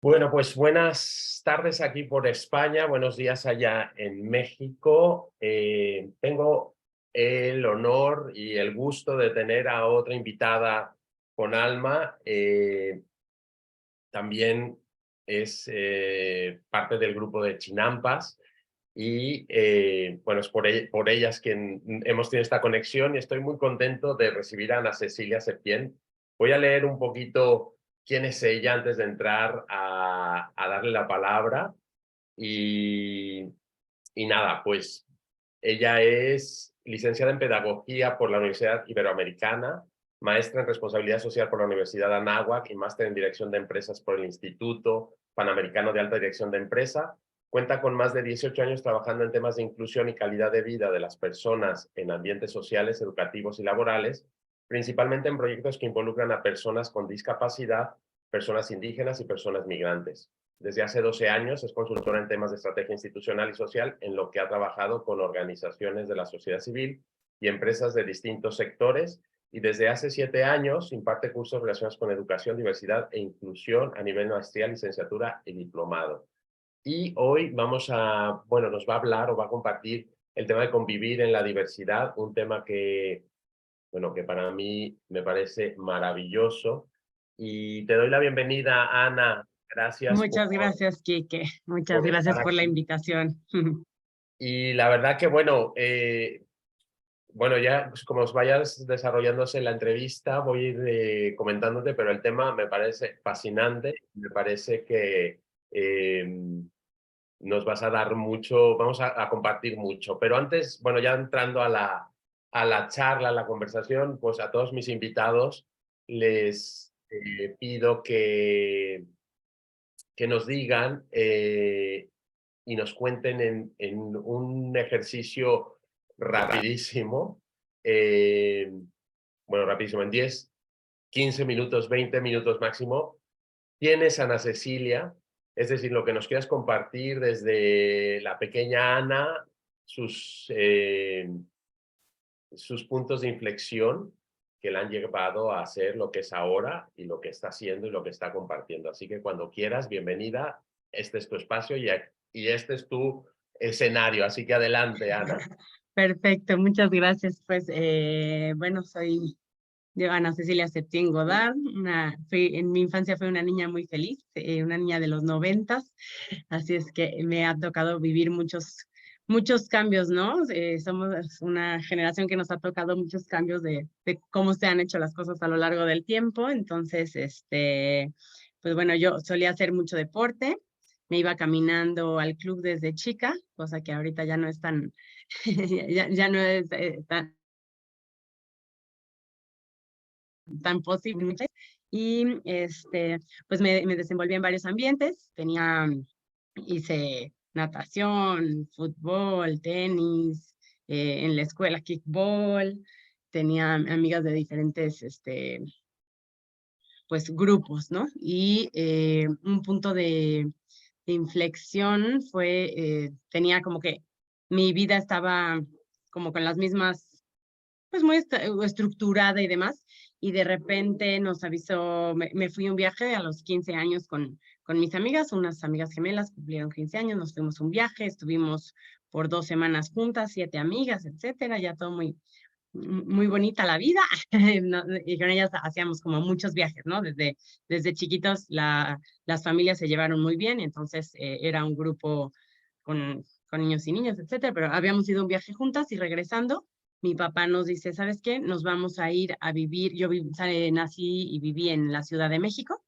Bueno, pues buenas tardes aquí por España, buenos días allá en México. Tengo el honor y el gusto de tener a otra invitada con alma. También es parte del grupo de Chinampas y bueno, es por ellas que hemos tenido esta conexión y estoy muy contento de recibir a Ana Cecilia Septién. Voy a leer un poquito quién es ella antes de entrar a darle la palabra y, y nada, pues ella es licenciada en Pedagogía por la Universidad Iberoamericana, maestra en Responsabilidad Social por la Universidad Anáhuac y máster en Dirección de Empresas por el Instituto Panamericano de Alta Dirección de Empresa. Cuenta con más de 18 años trabajando en temas de inclusión y calidad de vida de las personas en ambientes sociales, educativos y laborales, principalmente en proyectos que involucran a personas con discapacidad, personas indígenas y personas migrantes. Desde hace 12 años es consultora en temas de estrategia institucional y social, en lo que ha trabajado con organizaciones de la sociedad civil y empresas de distintos sectores, y desde hace 7 años imparte cursos relacionados con educación, diversidad e inclusión a nivel maestría, licenciatura y diplomado. Y hoy nos va a hablar o va a compartir el tema de convivir en la diversidad, un tema que, bueno, que para mí me parece maravilloso. Y te doy la bienvenida, Ana. Gracias Muchas gracias, Quique. Muchas por gracias estar por la aquí. invitación. Y la verdad que, bueno, ya pues, como os vayas desarrollándose la entrevista, voy a ir comentándote, pero el tema me parece fascinante. Me parece que nos vas a dar mucho, vamos a compartir mucho. Pero antes, bueno, ya entrando a la charla, a la conversación, pues a todos mis invitados les pido que nos digan y nos cuenten en un ejercicio rapidísimo, bueno, rapidísimo, en 10, 15 minutos, 20 minutos máximo, quién es Ana Cecilia, es decir, lo que nos quieras compartir desde la pequeña Ana, sus puntos de inflexión que la han llevado a ser lo que es ahora y lo que está haciendo y lo que está compartiendo. Así que cuando quieras, bienvenida, este es tu espacio y este es tu escenario. Así que adelante, Ana. Perfecto, muchas gracias. Pues, bueno, soy yo, Ana Cecilia Septién Godard. En mi infancia fui una niña muy feliz, una niña de los 90s, así es que me ha tocado vivir muchos cambios, ¿no? Somos una generación que nos ha tocado muchos cambios de cómo se han hecho las cosas a lo largo del tiempo. Entonces, pues bueno, yo solía hacer mucho deporte, me iba caminando al club desde chica, cosa que ahorita ya no es tan, ya no es tan posible. Y pues me desenvolví en varios ambientes, hice natación, fútbol, tenis, en la escuela kickball, tenía amigas de diferentes, pues grupos, ¿no? Y un punto de inflexión fue, tenía como que mi vida estaba como con las mismas, pues muy estructurada y demás, y de repente nos avisó, me fui un viaje a los 15 años con mis amigas, unas amigas gemelas cumplieron 15 años, nos fuimos un viaje, estuvimos por 2 semanas juntas, 7 amigas, etcétera, ya todo muy bonita la vida. Y con ellas hacíamos como muchos viajes, ¿no? Desde chiquitos las familias se llevaron muy bien, entonces era un grupo con niños y niñas, etcétera, pero habíamos ido a un viaje juntas y regresando, mi papá nos dice, ¿sabes qué? Nos vamos a ir a vivir, nací y viví en la Ciudad de México,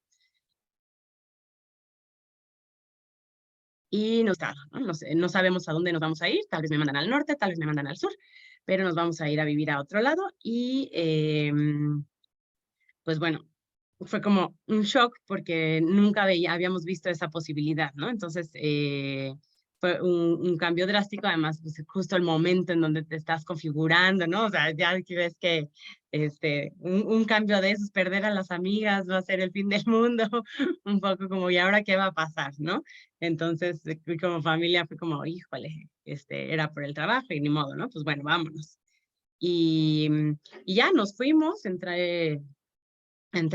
y ¿no? No sabemos a dónde nos vamos a ir, tal vez me mandan al norte, tal vez me mandan al sur, pero nos vamos a ir a vivir a otro lado y pues bueno, fue como un shock porque nunca habíamos visto esa posibilidad, ¿no? Entonces, fue un cambio drástico, además, pues, justo el momento en donde te estás configurando, ¿no? O sea, ya que ves que un cambio de esos, perder a las amigas va a ser el fin del mundo, un poco como, ¿y ahora qué va a pasar, no? Entonces, como familia fue como, híjole, era por el trabajo y ni modo, ¿no? Pues bueno, vámonos. Y, y ya nos fuimos, entré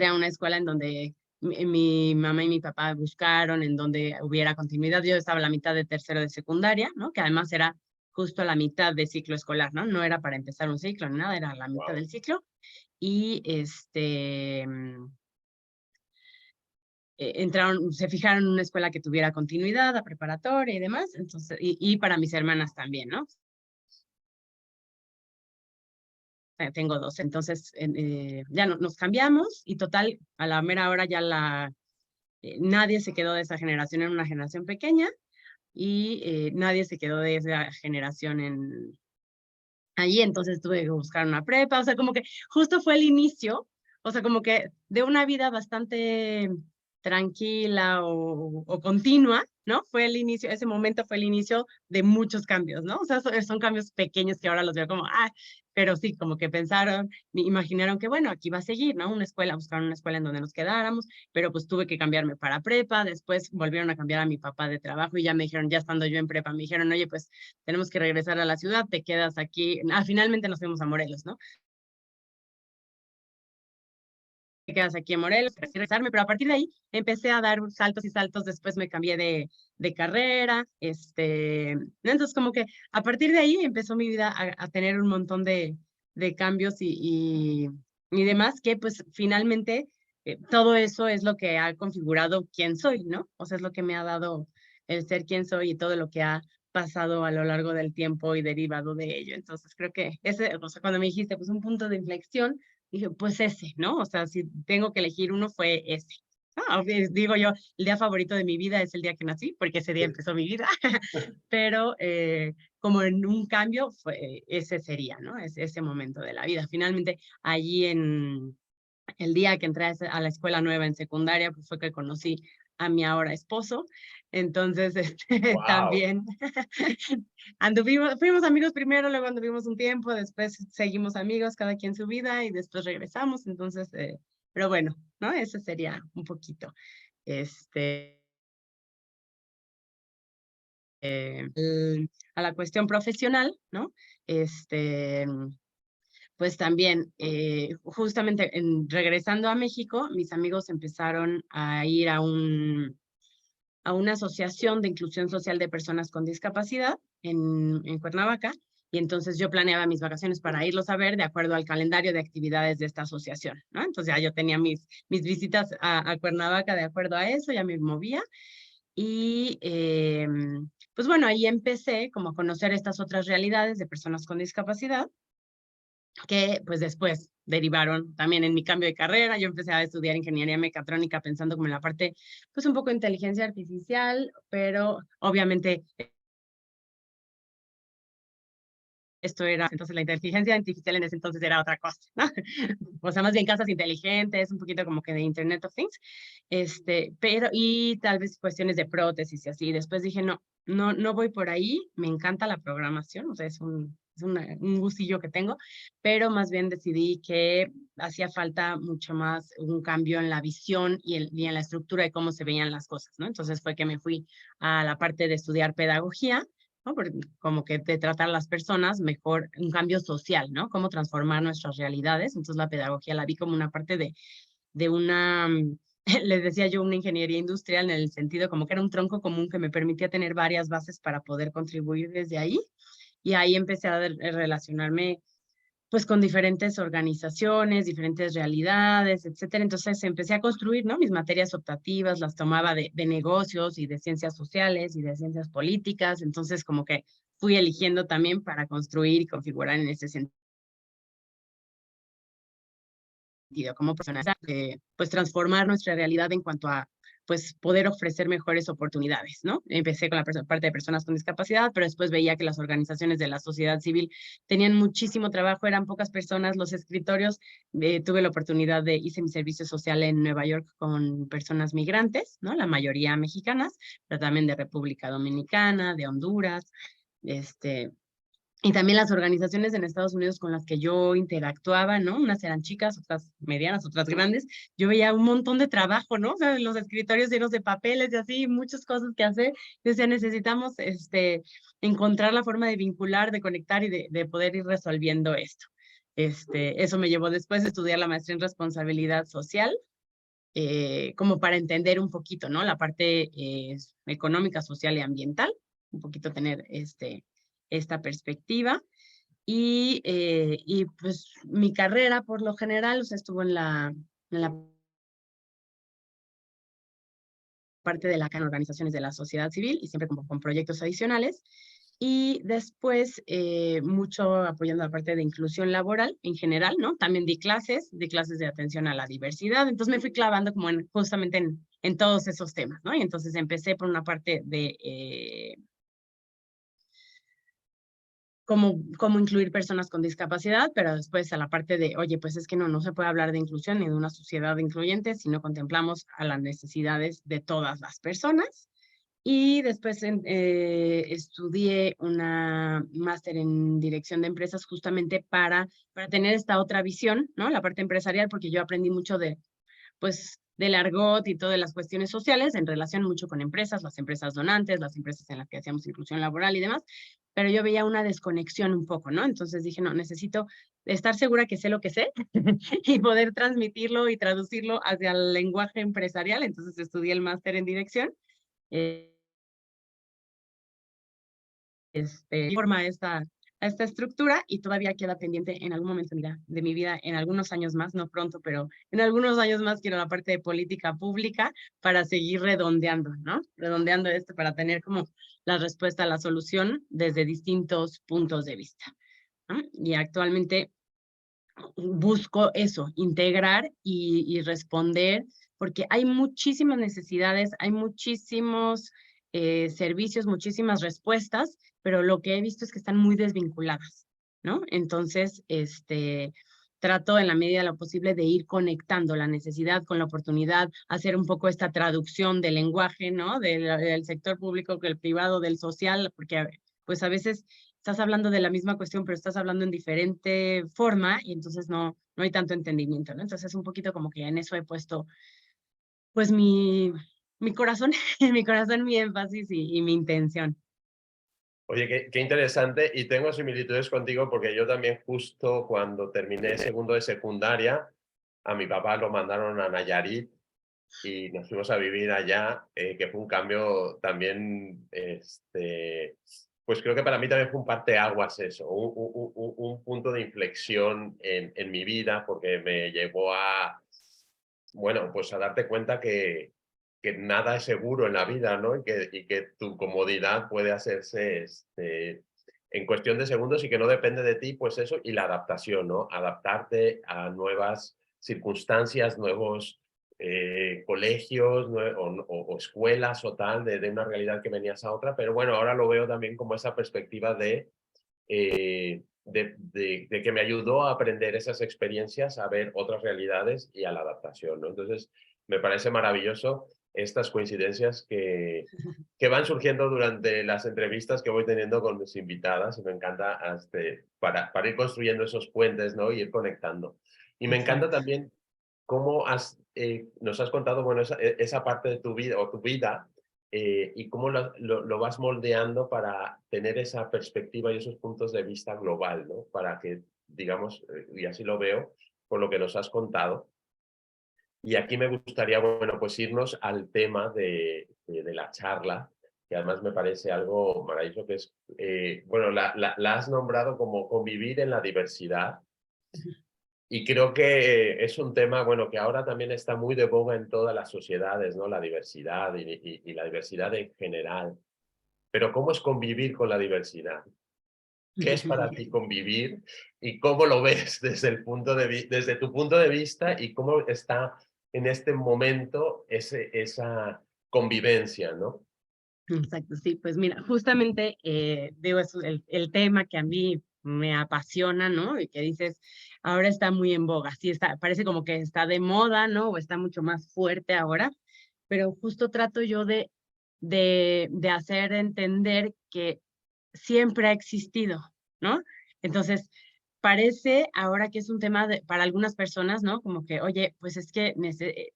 a una escuela en donde mi mamá y mi papá buscaron en donde hubiera continuidad. Yo estaba a la mitad de tercero de secundaria, ¿no? Que además era justo a la mitad de ciclo escolar, ¿no? No era para empezar un ciclo ni nada, era la mitad Wow. del ciclo. Y entraron, se fijaron en una escuela que tuviera continuidad, a preparatoria y demás, entonces, y para mis hermanas también, ¿no? Tengo dos, entonces ya nos cambiamos y total, a la mera hora ya nadie se quedó de esa generación en una generación pequeña y nadie se quedó de esa generación allí, entonces tuve que buscar una prepa, o sea, como que justo fue el inicio, o sea, como que de una vida bastante tranquila o continua, ¿no? Fue el inicio, ese momento fue el inicio de muchos cambios, ¿no? O sea, son cambios pequeños que ahora los veo como, pero sí, como que pensaron, imaginaron que, bueno, aquí va a seguir, ¿no? Una escuela, buscaron una escuela en donde nos quedáramos, pero pues tuve que cambiarme para prepa, después volvieron a cambiar a mi papá de trabajo y ya me dijeron, ya estando yo en prepa, me dijeron, oye, pues tenemos que regresar a la ciudad, te quedas aquí. Finalmente nos fuimos a Morelos, ¿no? Te quedas aquí en Morelos, para regresarme, pero a partir de ahí empecé a dar saltos y saltos, después me cambié de carrera, ¿no? Entonces como que a partir de ahí empezó mi vida a tener un montón de cambios y demás, que pues finalmente todo eso es lo que ha configurado quién soy, ¿no? O sea, es lo que me ha dado el ser quien soy y todo lo que ha pasado a lo largo del tiempo y derivado de ello. Entonces creo que ese, o sea, cuando me dijiste, pues un punto de inflexión, dije, pues ese, ¿no? O sea, si tengo que elegir uno, fue ese. Digo yo, el día favorito de mi vida es el día que nací, porque ese día empezó mi vida, pero como en un cambio, ese sería, ¿no? Es ese momento de la vida. Finalmente, allí en el día que entré a la escuela nueva en secundaria, pues fue que conocí a mi ahora esposo. Entonces, Wow. también anduvimos, fuimos amigos primero, luego anduvimos un tiempo, después seguimos amigos, cada quien su vida, y después regresamos. Entonces, pero bueno, ¿no? Ese sería un poquito, este, a la cuestión profesional, ¿no? Este, pues también, justamente regresando a México, mis amigos empezaron a ir a una asociación de inclusión social de personas con discapacidad en Cuernavaca, y entonces yo planeaba mis vacaciones para irlos a ver de acuerdo al calendario de actividades de esta asociación, ¿no? Entonces ya yo tenía mis visitas a Cuernavaca de acuerdo a eso, ya me movía, y pues bueno, ahí empecé como a conocer estas otras realidades de personas con discapacidad, que pues después derivaron también en mi cambio de carrera. Yo empecé a estudiar ingeniería mecatrónica pensando como en la parte, pues un poco de inteligencia artificial, pero obviamente esto era, entonces la inteligencia artificial en ese entonces era otra cosa, ¿no? O sea, más bien casas inteligentes, un poquito como que de Internet of Things, pero, y tal vez cuestiones de prótesis y así. Después dije, no voy por ahí, me encanta la programación, o sea, un gustillo que tengo, pero más bien decidí que hacía falta mucho más un cambio en la visión y en la estructura de cómo se veían las cosas, ¿no? Entonces fue que me fui a la parte de estudiar pedagogía, ¿no? Como que de tratar a las personas mejor, un cambio social, ¿no? Cómo transformar nuestras realidades. Entonces la pedagogía la vi como una parte de una, les decía yo, una ingeniería industrial en el sentido como que era un tronco común que me permitía tener varias bases para poder contribuir desde ahí. Y ahí empecé a relacionarme pues con diferentes organizaciones, diferentes realidades, etcétera. Entonces empecé a construir, ¿no? Mis materias optativas, las tomaba de negocios y de ciencias sociales y de ciencias políticas. Entonces como que fui eligiendo también para construir y configurar en ese sentido, como personas, pues transformar nuestra realidad en cuanto a pues poder ofrecer mejores oportunidades, ¿no? Empecé con la parte de personas con discapacidad, pero después veía que las organizaciones de la sociedad civil tenían muchísimo trabajo, eran pocas personas, los escritorios, tuve la oportunidad hice mi servicio social en Nueva York con personas migrantes, ¿no? La mayoría mexicanas, pero también de República Dominicana, de Honduras, y también las organizaciones en Estados Unidos con las que yo interactuaba, ¿no? Unas eran chicas, otras medianas, otras grandes. Yo veía un montón de trabajo, ¿no? O sea, los escritorios llenos de papeles y así, muchas cosas que hacer. Yo decía, necesitamos encontrar la forma de vincular, de conectar y de poder ir resolviendo esto. Eso me llevó después a estudiar la maestría en responsabilidad social como para entender un poquito, ¿no? La parte económica, social y ambiental, un poquito tener esta perspectiva. Y pues mi carrera, por lo general, o sea, estuvo en la parte de en organizaciones de la sociedad civil y siempre como con proyectos adicionales. Y después, mucho apoyando la parte de inclusión laboral en general, ¿no? También di clases de atención a la diversidad. Entonces me fui clavando como justamente en todos esos temas, ¿no? Y entonces empecé por una parte de cómo incluir personas con discapacidad, pero después a la parte de, oye, pues es que no se puede hablar de inclusión ni de una sociedad incluyente si no contemplamos a las necesidades de todas las personas. Y después estudié una máster en dirección de empresas justamente para tener esta otra visión, ¿no? La parte empresarial, porque yo aprendí mucho pues, del argot y todas las cuestiones sociales en relación mucho con empresas, las empresas donantes, las empresas en las que hacíamos inclusión laboral y demás, pero yo veía una desconexión un poco, ¿no? Entonces dije, no, necesito estar segura que sé lo que sé y poder transmitirlo y traducirlo hacia el lenguaje empresarial. Entonces estudié el máster en dirección. Eh, forma esta estructura y todavía queda pendiente en algún momento de mi vida, en algunos años más, no pronto, pero en algunos años más quiero la parte de política pública para seguir redondeando, ¿no? Redondeando esto para tener como la respuesta a la solución desde distintos puntos de vista, ¿no? Y actualmente busco eso, integrar y responder, porque hay muchísimas necesidades, hay muchísimos servicios, muchísimas respuestas, pero lo que he visto es que están muy desvinculadas, ¿no? Entonces, trato en la medida de lo posible de ir conectando la necesidad con la oportunidad, hacer un poco esta traducción del lenguaje, ¿no? Del sector público, del privado, del social, porque pues a veces estás hablando de la misma cuestión, pero estás hablando en diferente forma y entonces no hay tanto entendimiento, ¿no? Entonces un poquito como que en eso he puesto pues mi corazón, mi corazón, mi énfasis y mi intención. Oye, qué interesante, y tengo similitudes contigo porque yo también justo cuando terminé segundo de secundaria, a mi papá lo mandaron a Nayarit y nos fuimos a vivir allá, que fue un cambio también, pues creo que para mí también fue un parteaguas eso, un punto de inflexión en mi vida porque me llevó a, bueno, pues a darte cuenta que nada es seguro en la vida, ¿no? Y que tu comodidad puede hacerse en cuestión de segundos y que no depende de ti, pues eso, y la adaptación, ¿no? Adaptarte a nuevas circunstancias, nuevos colegios o escuelas o tal, de una realidad que venías a otra, pero bueno, ahora lo veo también como esa perspectiva de que me ayudó a aprender esas experiencias, a ver otras realidades y a la adaptación, ¿no? Entonces, me parece maravilloso estas coincidencias que van surgiendo durante las entrevistas que voy teniendo con mis invitadas y me encanta para ir construyendo esos puentes, ¿no? Y ir conectando. Y me encanta Exacto. también cómo nos has contado, bueno, esa parte de tu vida o tu vida y cómo lo vas moldeando para tener esa perspectiva y esos puntos de vista global, ¿no? Para que, digamos, y así lo veo, por lo que nos has contado. Y aquí me gustaría, bueno, pues irnos al tema de la charla, que además me parece algo maravilloso, que es, bueno, la has nombrado como convivir en la diversidad. Y creo que es un tema, bueno, que ahora también está muy de boga en todas las sociedades, ¿no? La diversidad y la diversidad en general. Pero ¿cómo es convivir con la diversidad? ¿Qué es para ti convivir y cómo lo ves desde tu punto de vista y cómo está en este momento esa convivencia, ¿no? Exacto, sí, pues mira, justamente digo, eso, el tema que a mí me apasiona, ¿no? Y que dices, ahora está muy en boga, sí está, parece como que está de moda, ¿no? O está mucho más fuerte ahora, pero justo trato yo de hacer entender que siempre ha existido, ¿no? Entonces, parece ahora que es un tema para algunas personas, ¿no? Como que, oye, pues es que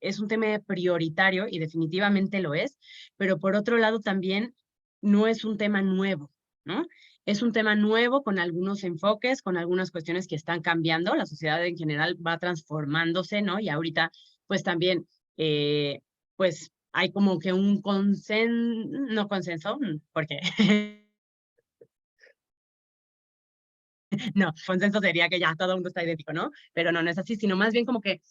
es un tema prioritario y definitivamente lo es, pero por otro lado también no es un tema nuevo, ¿no? Es un tema nuevo con algunos enfoques, con algunas cuestiones que están cambiando, la sociedad en general va transformándose, ¿no? Y ahorita, pues también pues hay como que un no consenso, porque no, consenso sería que ya todo el mundo está idéntico, ¿no? Pero no, no es así, sino más bien como que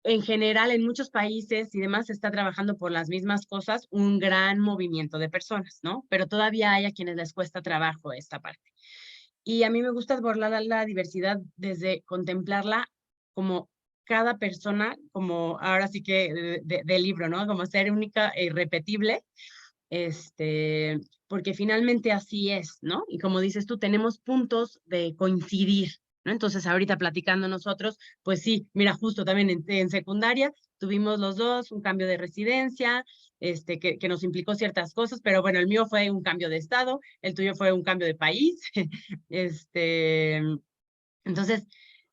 en general en muchos países y demás se está trabajando por las mismas cosas, un gran movimiento de personas, ¿no? Pero todavía hay a quienes les cuesta trabajo esta parte. Y a mí me gusta abordar la diversidad desde contemplarla como cada persona, como ahora sí que del libro, ¿no? Como ser única e irrepetible, porque finalmente así es, ¿no? Y como dices tú, tenemos puntos de coincidir, ¿no? Entonces, ahorita platicando nosotros, pues sí, mira, justo también en secundaria tuvimos los dos un cambio de residencia, que nos implicó ciertas cosas, pero bueno, el mío fue un cambio de estado, el tuyo fue un cambio de país, este, entonces,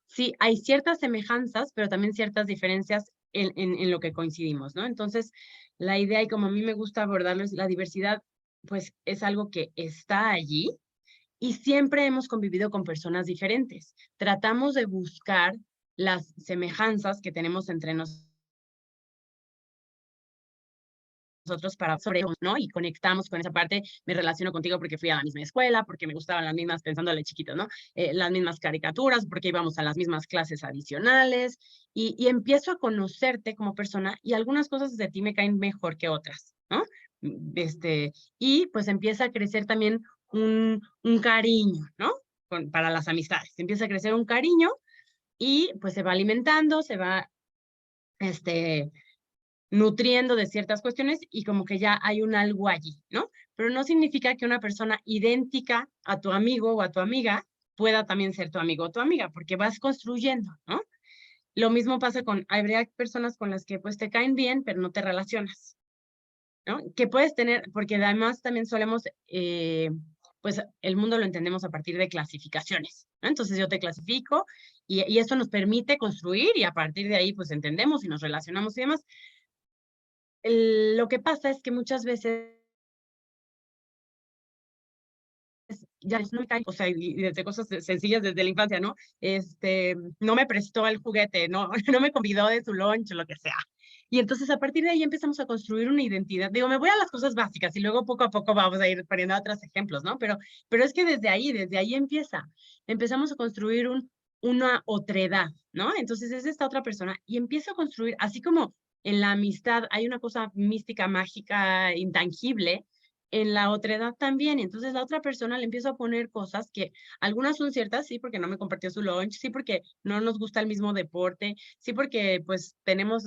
sí, hay ciertas semejanzas, pero también ciertas diferencias en lo que coincidimos, ¿no? Entonces, la idea y como a mí me gusta abordarlo es la diversidad, pues es algo que está allí y siempre hemos convivido con personas diferentes. Tratamos de buscar las semejanzas que tenemos entre nosotros para sobre, ¿no? Y conectamos con esa parte, me relaciono contigo porque fui a la misma escuela, porque me gustaban las mismas, pensándole chiquito, ¿no? Las mismas caricaturas, porque íbamos a las mismas clases adicionales, y empiezo a conocerte como persona, y algunas cosas de ti me caen mejor que otras, ¿no? Y pues empieza a crecer también un cariño, ¿no? Para las amistades, empieza a crecer un cariño, y pues se va alimentando, se va, este, nutriendo de ciertas cuestiones y como que ya hay un algo allí, ¿no? Pero no significa que una persona idéntica a tu amigo o a tu amiga pueda también ser tu amigo o tu amiga, porque vas construyendo, ¿no? Lo mismo pasa habría personas con las que pues te caen bien, pero no te relacionas, ¿no? Que puedes tener, porque además también solemos, pues el mundo lo entendemos a partir de clasificaciones, ¿no? Entonces yo te clasifico y eso nos permite construir y a partir de ahí pues entendemos y nos relacionamos y demás. Lo que pasa es que muchas veces ya no me cae, o sea, y desde cosas sencillas desde la infancia, ¿no? No me prestó el juguete, no, no me convidó de su lunch o lo que sea. Y entonces a partir de ahí empezamos a construir una identidad. Digo, me voy a las cosas básicas y luego poco a poco vamos a ir poniendo otros ejemplos, ¿no? Pero es que desde ahí empieza. Empezamos a construir una otredad, ¿no? Entonces es esta otra persona y empiezo a construir, así como en la amistad hay una cosa mística, mágica, intangible, en la otra edad también. Entonces la otra persona le empieza a poner cosas que algunas son ciertas, sí, porque no me compartió su lunch, sí, porque no nos gusta el mismo deporte, sí, porque pues tenemos,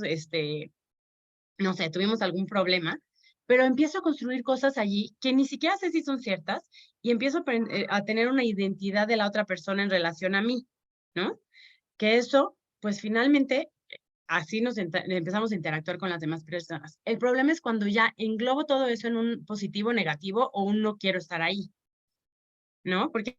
no sé, tuvimos algún problema, pero empiezo a construir cosas allí que ni siquiera sé si son ciertas y empiezo a tener una identidad de la otra persona en relación a mí, ¿no? Que eso, pues finalmente así empezamos a interactuar con las demás personas. El problema es cuando ya englobo todo eso en un positivo, negativo o un no quiero estar ahí, ¿no? Porque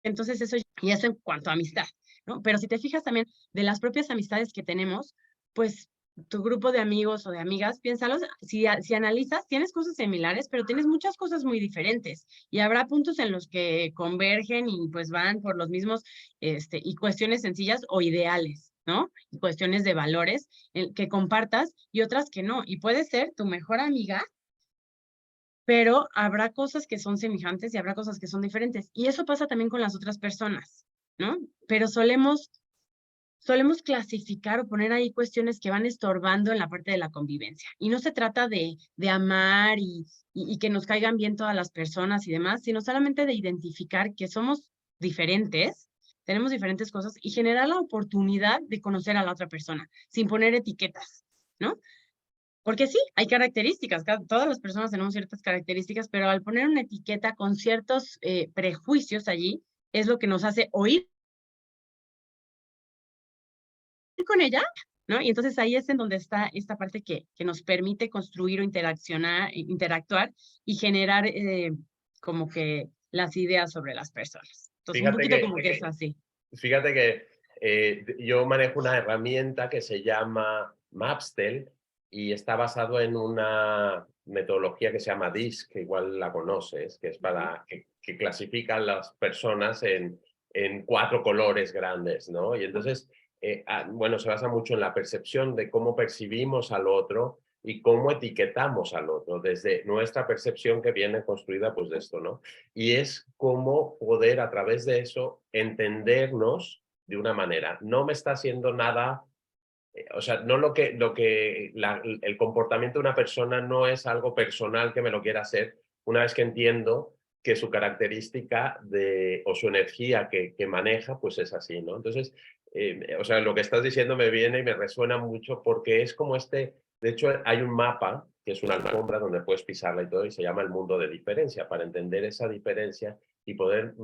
entonces y eso en cuanto a amistad, ¿no? Pero si te fijas también de las propias amistades que tenemos, pues tu grupo de amigos o de amigas, piénsalos, si analizas, tienes cosas similares, pero tienes muchas cosas muy diferentes y habrá puntos en los que convergen y pues van por los mismos, y cuestiones sencillas o ideales, ¿no? Y cuestiones de valores que compartas y otras que no. Y puede ser tu mejor amiga, pero habrá cosas que son semejantes y habrá cosas que son diferentes. Y eso pasa también con las otras personas, ¿no? Pero solemos clasificar o poner ahí cuestiones que van estorbando en la parte de la convivencia. Y no se trata de amar y que nos caigan bien todas las personas y demás, sino solamente de identificar que somos diferentes, tenemos diferentes cosas y generar la oportunidad de conocer a la otra persona sin poner etiquetas, ¿no? Porque sí, hay características, todas las personas tenemos ciertas características, pero al poner una etiqueta con ciertos prejuicios allí, es lo que nos hace oír con ella, ¿no? Y entonces ahí es en donde está esta parte que nos permite construir o interactuar y generar como que las ideas sobre las personas. Entonces, un Fíjate poquito como que, que es así. fíjate que yo manejo una herramienta que se llama Mapstel y está basado en una metodología que se llama DISC, que igual la conoces, que es para que clasifican las personas en 4 colores grandes, ¿no? Y entonces bueno, se basa mucho en la percepción de cómo percibimos al otro y cómo etiquetamos al otro, desde nuestra percepción que viene construida pues de esto, ¿no? Y es cómo poder a través de eso entendernos de una manera. No me está haciendo nada, o sea, no el comportamiento de una persona no es algo personal que me lo quiera hacer, una vez que entiendo que su característica o su energía que maneja, pues es así, ¿no? Entonces, o sea, lo que estás diciendo me viene y me resuena mucho porque es como de hecho, hay un mapa que es una alfombra donde puedes pisarla y todo, y se llama el mundo de diferencia, para entender esa diferencia y poder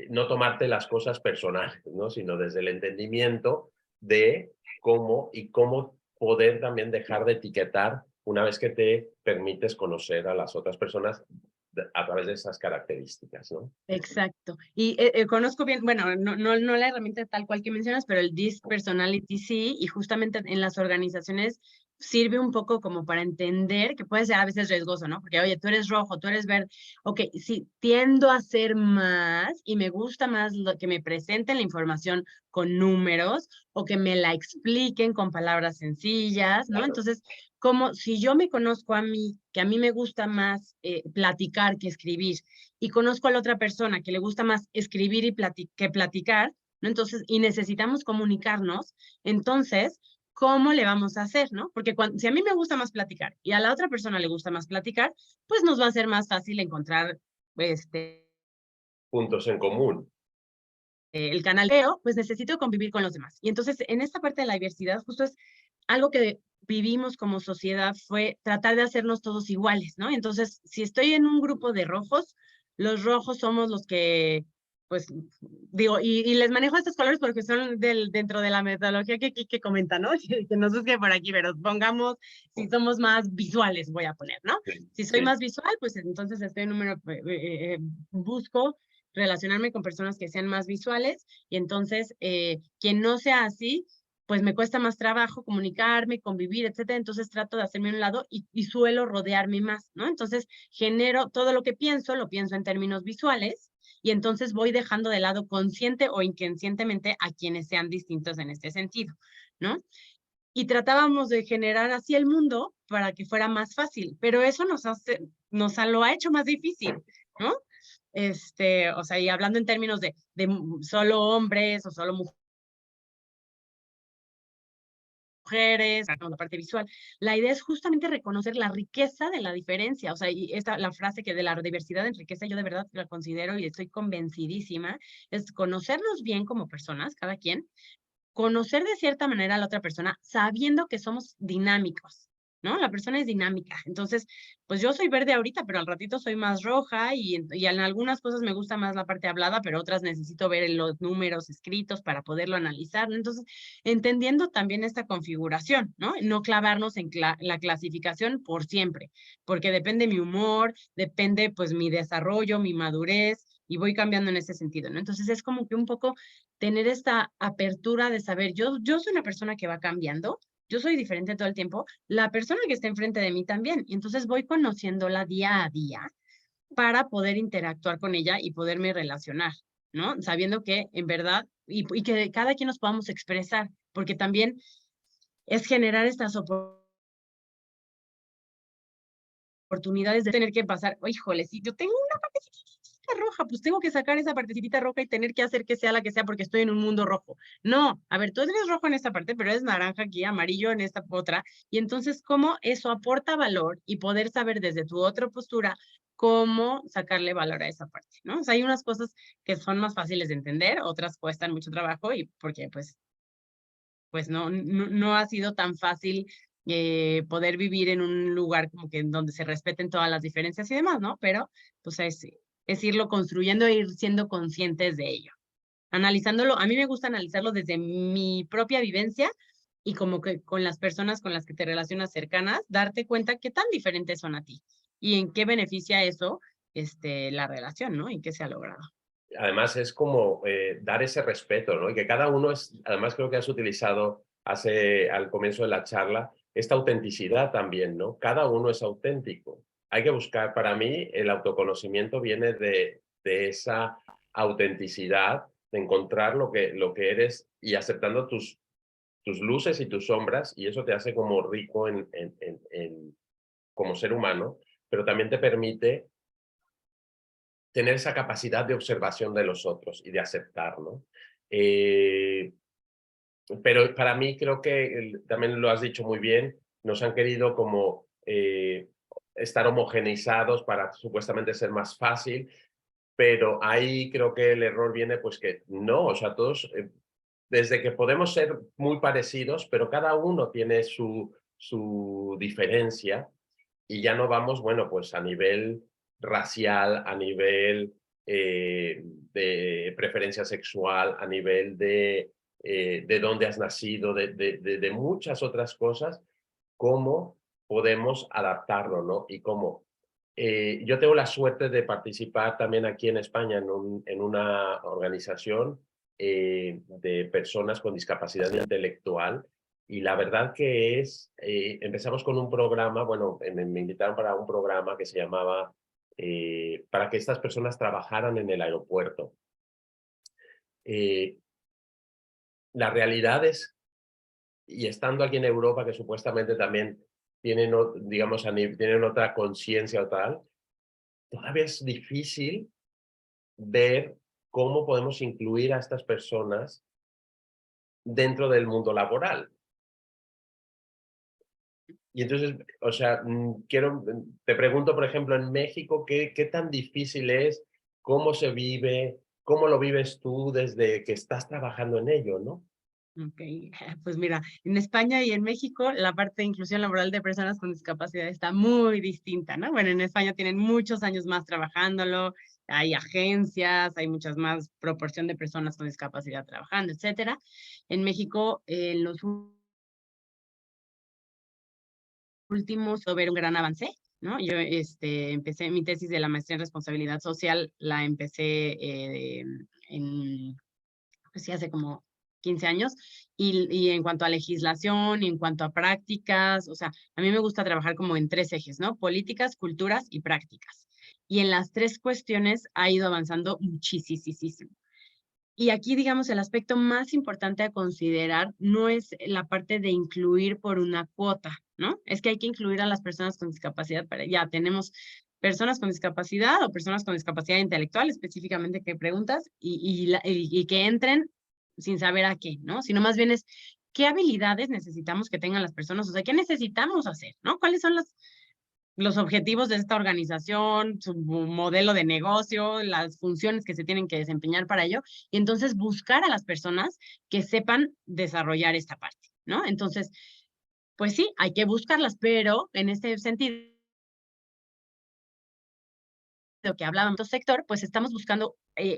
no tomarte las cosas personales, ¿no? Sino desde el entendimiento de cómo poder también dejar de etiquetar una vez que te permites conocer a las otras personas a través de esas características, ¿no? Exacto. Y conozco bien, bueno, no la herramienta tal cual que mencionas, pero el DISC Personality sí, y justamente en las organizaciones sirve un poco como para entender que puede ser a veces riesgoso, ¿no? Porque, oye, tú eres rojo, tú eres verde. Ok, sí, tiendo a ser más y me gusta más lo que me presenten la información con números o que me la expliquen con palabras sencillas, ¿no? Claro. Entonces, como si yo me conozco a mí, que a mí me gusta más platicar que escribir, y conozco a la otra persona que le gusta más escribir que platicar, ¿no? Entonces, y necesitamos comunicarnos, entonces, ¿cómo le vamos a hacer, no? Porque si a mí me gusta más platicar y a la otra persona le gusta más platicar, pues nos va a ser más fácil encontrar Puntos en común. el canal de veo, pues necesito convivir con los demás. Y entonces, en esta parte de la diversidad, justo es algo que vivimos como sociedad, fue tratar de hacernos todos iguales, ¿no? Entonces, si estoy en un grupo de rojos, los rojos somos los que, pues, digo, y les manejo estos colores porque son dentro de la metodología que comenta, ¿no? Que no busque por aquí, pero pongamos, si somos más visuales, voy a poner, ¿no? Sí, Si soy sí. más visual, pues entonces estoy en número, busco relacionarme con personas que sean más visuales y entonces quien no sea así, pues me cuesta más trabajo comunicarme, convivir, etcétera. Entonces trato de hacerme a un lado y suelo rodearme más, ¿no? Entonces genero todo lo que pienso, lo pienso en términos visuales y entonces voy dejando de lado consciente o inconscientemente a quienes sean distintos en este sentido, ¿no? Y tratábamos de generar así el mundo para que fuera más fácil, pero eso nos lo ha hecho más difícil, ¿no? O sea, y hablando en términos de solo hombres o solo mujeres, la parte visual. La idea es justamente reconocer la riqueza de la diferencia, o sea, y la frase que de la diversidad en riqueza, yo de verdad la considero y estoy convencidísima, es conocernos bien como personas, cada quien, conocer de cierta manera a la otra persona sabiendo que somos dinámicos, ¿no? La persona es dinámica. Entonces, pues yo soy verde ahorita, pero al ratito soy más roja y en algunas cosas me gusta más la parte hablada, pero otras necesito ver en los números escritos para poderlo analizar, ¿no? Entonces, entendiendo también esta configuración, ¿no? No clavarnos en la clasificación por siempre, porque depende mi humor, depende pues mi desarrollo, mi madurez, y voy cambiando en ese sentido, ¿no? Entonces es como que un poco tener esta apertura de saber, yo soy una persona que va cambiando, yo soy diferente todo el tiempo, la persona que está enfrente de mí también, y entonces voy conociéndola día a día para poder interactuar con ella y poderme relacionar, ¿no? Sabiendo que en verdad, y que cada quien nos podamos expresar, porque también es generar estas oportunidades de tener que pasar, oh, híjole, si yo tengo una partecita roja, pues tengo que sacar esa partecita roja y tener que hacer que sea la que sea porque estoy en un mundo rojo. No, a ver, tú eres rojo en esta parte, pero eres naranja aquí, amarillo en esta otra. Y entonces, ¿cómo eso aporta valor y poder saber desde tu otra postura cómo sacarle valor a esa parte, ¿no? O sea, hay unas cosas que son más fáciles de entender, otras cuestan mucho trabajo y porque pues no ha sido tan fácil poder vivir en un lugar como que donde se respeten todas las diferencias y demás, ¿no? Pero pues es irlo construyendo e ir siendo conscientes de ello. Analizándolo, a mí me gusta analizarlo desde mi propia vivencia y como que con las personas con las que te relacionas cercanas, darte cuenta qué tan diferentes son a ti y en qué beneficia eso la relación, ¿no? Y qué se ha logrado. Además es como dar ese respeto, ¿no? Y que cada uno además creo que has utilizado al comienzo de la charla, esta autenticidad también, ¿no? Cada uno es auténtico. Hay que buscar, para mí, el autoconocimiento viene de esa autenticidad, de encontrar lo que eres y aceptando tus luces y tus sombras, y eso te hace como rico como ser humano, pero también te permite tener esa capacidad de observación de los otros y de aceptar, ¿no? Pero para mí creo que, también lo has dicho muy bien, nos han querido como estar homogeneizados para supuestamente ser más fácil, pero ahí creo que el error viene pues que no, o sea, todos, desde que podemos ser muy parecidos, pero cada uno tiene su diferencia y ya no vamos, bueno, pues a nivel racial, a nivel de preferencia sexual, a nivel de dónde has nacido, de muchas otras cosas, cómo podemos adaptarlo, ¿no? Y cómo. Yo tengo la suerte de participar también aquí en España en una organización de personas con discapacidad intelectual y la verdad que empezamos con un programa, bueno, me invitaron para un programa que se llamaba para que estas personas trabajaran en el aeropuerto. Eh, la realidad es, y estando aquí en Europa, que supuestamente también tienen, digamos, tienen otra conciencia o tal, todavía es difícil ver cómo podemos incluir a estas personas dentro del mundo laboral. Y entonces, o sea, te pregunto, por ejemplo, en México, ¿qué tan difícil es? ¿Cómo se vive? ¿Cómo lo vives tú desde que estás trabajando en ello, no? Ok, pues mira, en España y en México la parte de inclusión laboral de personas con discapacidad está muy distinta, ¿no? Bueno, en España tienen muchos años más trabajándolo, hay agencias, hay muchas más proporción de personas con discapacidad trabajando, etcétera. En México, en los últimos, ver un gran avance, ¿no? Yo empecé mi tesis de la maestría en responsabilidad social, la empecé pues sí, hace como 15 años, y en cuanto a legislación, y en cuanto a prácticas, o sea, a mí me gusta trabajar como en 3 ejes, ¿no? Políticas, culturas y prácticas. Y en las 3 cuestiones ha ido avanzando muchísimo. Y aquí, digamos, el aspecto más importante a considerar no es la parte de incluir por una cuota, ¿no? Es que hay que incluir a las personas con discapacidad para, ya tenemos personas con discapacidad o personas con discapacidad intelectual, específicamente que preguntas, y que entren sin saber a qué, ¿no? Sino más bien es qué habilidades necesitamos que tengan las personas, o sea, qué necesitamos hacer, ¿no? ¿Cuáles son los objetivos de esta organización, su modelo de negocio, las funciones que se tienen que desempeñar para ello, y entonces buscar a las personas que sepan desarrollar esta parte, ¿no? Entonces, pues sí, hay que buscarlas, pero en este sentido lo que hablábamos del sector, pues estamos buscando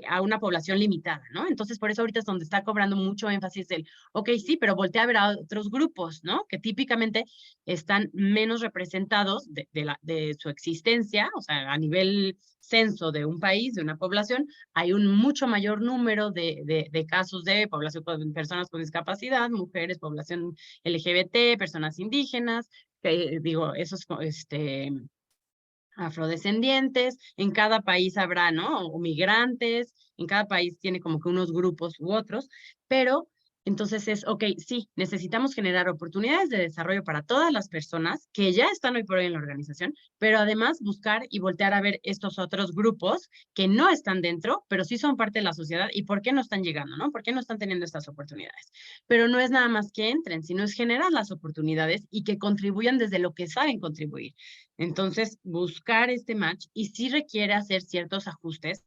a una población limitada, ¿no? Entonces, por eso ahorita es donde está cobrando mucho énfasis el, ok, sí, pero voltea a ver a otros grupos, ¿no? Que típicamente están menos representados de su existencia, o sea, a nivel censo de un país, de una población, hay un mucho mayor número de casos de población con personas con discapacidad, mujeres, población LGBT, personas indígenas, que digo, esos, afrodescendientes, en cada país habrá, ¿no? O migrantes, en cada país tiene como que unos grupos u otros, pero entonces es, ok, sí, necesitamos generar oportunidades de desarrollo para todas las personas que ya están hoy por hoy en la organización, pero además buscar y voltear a ver estos otros grupos que no están dentro, pero sí son parte de la sociedad y por qué no están llegando, ¿no? ¿Por qué no están teniendo estas oportunidades? Pero no es nada más que entren, sino es generar las oportunidades y que contribuyan desde lo que saben contribuir. Entonces, buscar este match y sí requiere hacer ciertos ajustes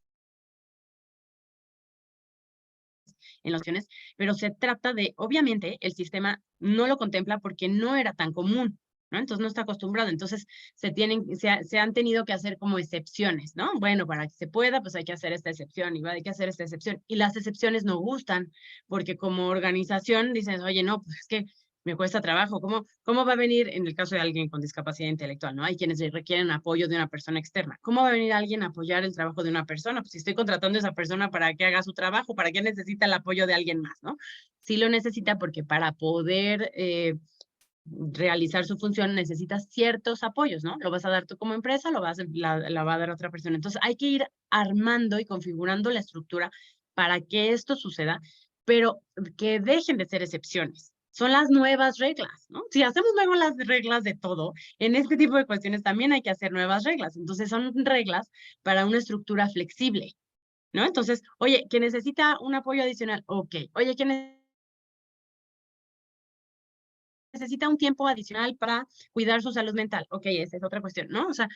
en las opciones, pero se trata de, obviamente, el sistema no lo contempla porque no era tan común, ¿no? Entonces no está acostumbrado. Entonces se han tenido que hacer como excepciones, ¿no? Bueno, para que se pueda, pues hay que hacer esta excepción y hay que hacer esta excepción. Y las excepciones no gustan porque como organización dices, oye, no, pues es que me cuesta trabajo. ¿Cómo va a venir en el caso de alguien con discapacidad intelectual? ¿No? Hay quienes requieren apoyo de una persona externa. ¿Cómo va a venir alguien a apoyar el trabajo de una persona? Pues si estoy contratando a esa persona para que haga su trabajo, ¿para qué necesita el apoyo de alguien más? ¿No? Sí lo necesita porque para poder realizar su función necesitas ciertos apoyos, ¿no? Lo vas a dar tú como empresa, la va a dar otra persona. Entonces hay que ir armando y configurando la estructura para que esto suceda, pero que dejen de ser excepciones. Son las nuevas reglas, ¿no? Si hacemos luego las reglas de todo, en este tipo de cuestiones también hay que hacer nuevas reglas. Entonces son reglas para una estructura flexible, ¿no? Entonces, oye, que necesita un apoyo adicional, ok. Oye, que necesita un tiempo adicional para cuidar su salud mental. Ok, esa es otra cuestión, ¿no? O sea,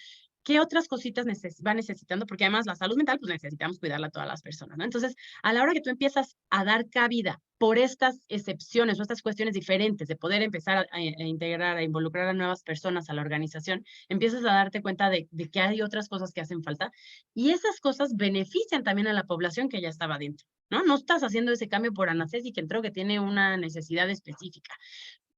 ¿qué otras cositas va necesitando? Porque además la salud mental, pues necesitamos cuidarla a todas las personas, ¿no? Entonces, a la hora que tú empiezas a dar cabida por estas excepciones o estas cuestiones diferentes de poder empezar a integrar, a involucrar a nuevas personas a la organización, empiezas a darte cuenta de que hay otras cosas que hacen falta y esas cosas benefician también a la población que ya estaba dentro, ¿no? No estás haciendo ese cambio por ANACES y que entró que tiene una necesidad específica.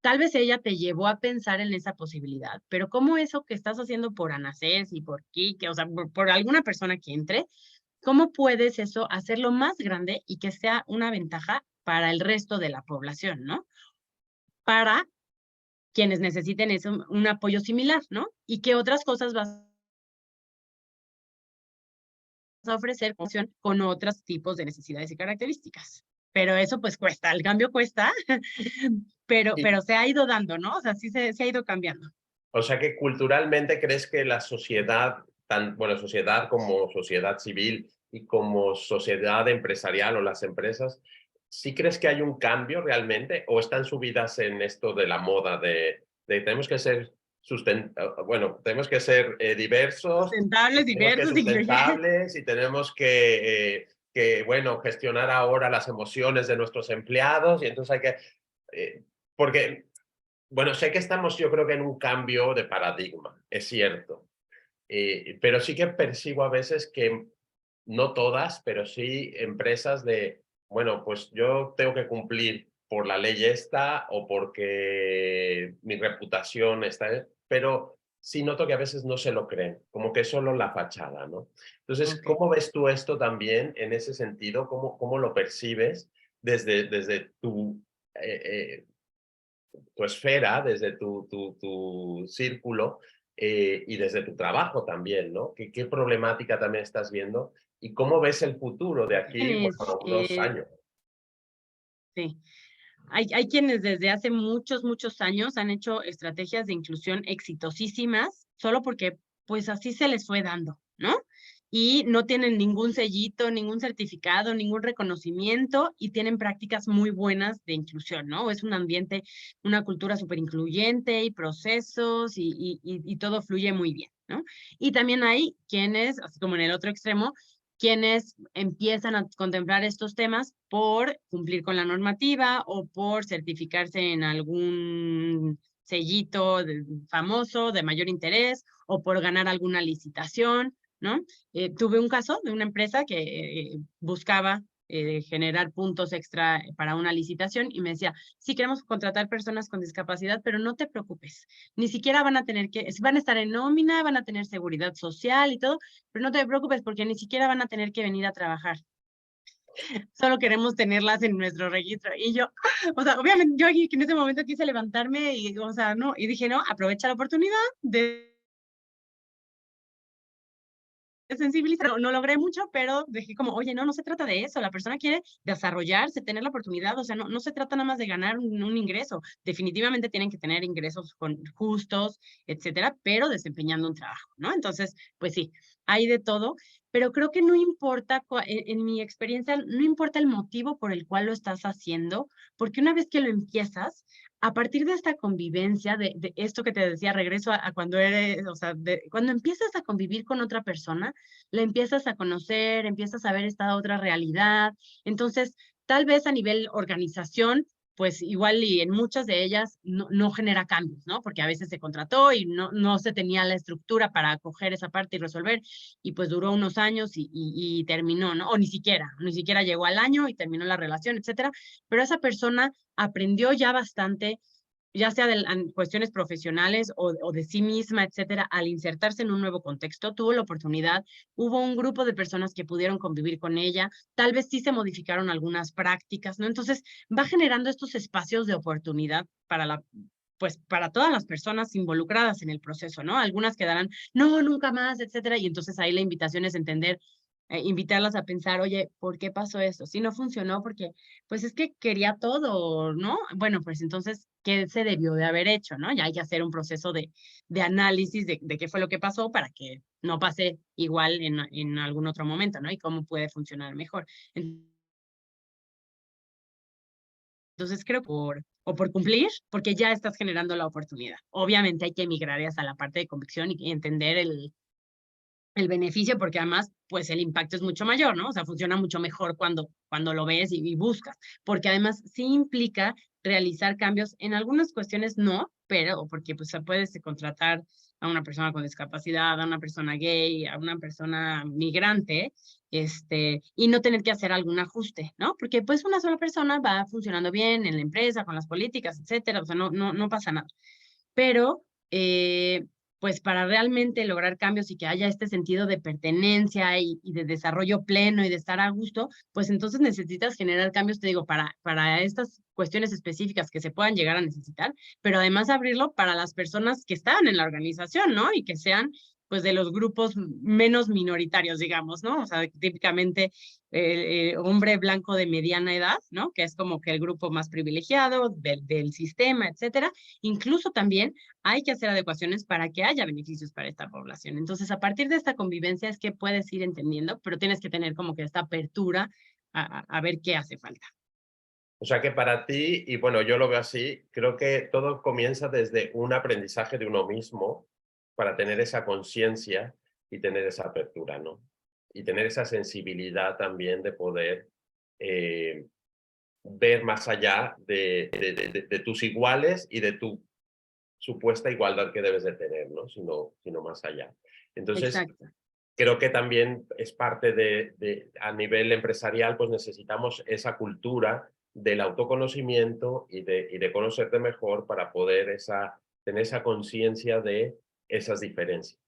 Tal vez ella te llevó a pensar en esa posibilidad, pero ¿cómo eso que estás haciendo por ANACES y por Kike, o sea, por alguna persona que entre, cómo puedes eso hacerlo más grande y que sea una ventaja para el resto de la población, ¿no? Para quienes necesiten eso, un apoyo similar, ¿no? Y qué otras cosas vas a ofrecer con otros tipos de necesidades y características. Pero eso pues cuesta, el cambio cuesta, pero se ha ido dando, ¿no? O sea, sí se ha ido cambiando. O sea que culturalmente crees que la sociedad, bueno, sociedad como sociedad civil y como sociedad empresarial o las empresas, ¿sí crees que hay un cambio realmente o están subidas en esto de la moda de tenemos que ser bueno, tenemos que ser diversos, Sustentables, tenemos que ser diversos, incluyentes. sustentables y tenemos bueno, gestionar ahora las emociones de nuestros empleados y entonces hay que, porque bueno, sé que estamos yo creo que en un cambio de paradigma, es cierto, pero sí que percibo a veces que, no todas, pero sí empresas bueno, pues yo tengo que cumplir por la ley esta o porque mi reputación está, pero sí noto que a veces no se lo creen, como que es solo la fachada, ¿no? Entonces, Ok. ¿cómo ves tú esto también en ese sentido? ¿Cómo lo percibes desde tu esfera, desde tu círculo y desde tu trabajo también, ¿no? ¿Qué problemática también estás viendo? ¿Y cómo ves el futuro de aquí, Tienes, bueno, unos años? sí. Hay quienes desde hace muchos, muchos años han hecho estrategias de inclusión exitosísimas, solo porque pues así se les fue dando, ¿no? Y no tienen ningún sellito, ningún certificado, ningún reconocimiento y tienen prácticas muy buenas de inclusión, ¿no? Es un ambiente, una cultura súper incluyente y procesos y todo fluye muy bien, ¿no? Y también hay quienes, así como en el otro extremo, quienes empiezan a contemplar estos temas por cumplir con la normativa o por certificarse en algún sellito famoso de mayor interés o por ganar alguna licitación, ¿no? Tuve un caso de una empresa que buscaba generar puntos extra para una licitación y me decía, sí queremos contratar personas con discapacidad, pero no te preocupes, ni siquiera van a estar en nómina, van a tener seguridad social y todo, pero no te preocupes porque ni siquiera van a tener que venir a trabajar. Solo queremos tenerlas en nuestro registro. Y yo, o sea, obviamente yo aquí en ese momento quise levantarme y, o sea, no, y dije, no, aprovecha la oportunidad de sensibilizar. No, no logré mucho, pero dije como, oye, no, no se trata de eso. La persona quiere desarrollarse, tener la oportunidad. O sea, no se trata nada más de ganar un ingreso. Definitivamente tienen que tener ingresos justos, etcétera, pero desempeñando un trabajo, ¿no? Entonces, pues sí, hay de todo, pero creo que no importa, en mi experiencia, no importa el motivo por el cual lo estás haciendo, porque una vez que lo empiezas, a partir de esta convivencia, de esto que te decía, regreso a cuando eres, o sea, cuando empiezas a convivir con otra persona, la empiezas a conocer, empiezas a ver esta otra realidad. Entonces, tal vez a nivel organización, pues igual y en muchas de ellas no genera cambios, ¿no? Porque a veces se contrató y no se tenía la estructura para acoger esa parte y resolver, y pues duró unos años y terminó, ¿no? O ni siquiera llegó al año y terminó la relación, etcétera. Pero esa persona aprendió ya bastante, ya sea en cuestiones profesionales o de sí misma, etcétera, al insertarse en un nuevo contexto, tuvo la oportunidad, hubo un grupo de personas que pudieron convivir con ella, tal vez sí se modificaron algunas prácticas, ¿no? Entonces, va generando estos espacios de oportunidad pues para todas las personas involucradas en el proceso, ¿no? Algunas quedarán, no, nunca más, etcétera, y entonces ahí la invitación es entender invitarlas a pensar, oye, ¿por qué pasó esto? Si no funcionó, porque pues es que quería todo, ¿no? Bueno, pues entonces, ¿qué se debió de haber hecho, no? Ya hay que hacer un proceso de análisis de qué fue lo que pasó para que no pase igual en algún otro momento, ¿no? Y cómo puede funcionar mejor. Entonces creo o por cumplir, porque ya estás generando la oportunidad. Obviamente hay que migrar hacia la parte de convicción y entender el beneficio, porque además, pues el impacto es mucho mayor, ¿no? O sea, funciona mucho mejor cuando lo ves y buscas, porque además sí implica realizar cambios, en algunas cuestiones no, pero porque pues se puede contratar a una persona con discapacidad, a una persona gay, a una persona migrante, y no tener que hacer algún ajuste, ¿no? Porque pues una sola persona va funcionando bien en la empresa, con las políticas, etcétera, o sea, no pasa nada. Pero, pues para realmente lograr cambios y que haya este sentido de pertenencia y de desarrollo pleno y de estar a gusto, pues entonces necesitas generar cambios, te digo, para estas cuestiones específicas que se puedan llegar a necesitar, pero además abrirlo para las personas que están en la organización, ¿no? Y que sean pues de los grupos menos minoritarios, digamos, ¿no? O sea, típicamente hombre blanco de mediana edad, ¿no? Que es como que el grupo más privilegiado del sistema, etcétera. Incluso también hay que hacer adecuaciones para que haya beneficios para esta población. Entonces, a partir de esta convivencia es que puedes ir entendiendo, pero tienes que tener como que esta apertura a ver qué hace falta. O sea que para ti, y bueno, yo lo veo así, creo que todo comienza desde un aprendizaje de uno mismo para tener esa conciencia y tener esa apertura, ¿no? Y tener esa sensibilidad también de poder ver más allá de tus iguales y de tu supuesta igualdad que debes de tener, ¿no? Sino más allá. Entonces, Exacto, creo que también es parte a nivel empresarial, pues necesitamos esa cultura del autoconocimiento y de conocerte mejor para poder tener esa conciencia de esas diferencias.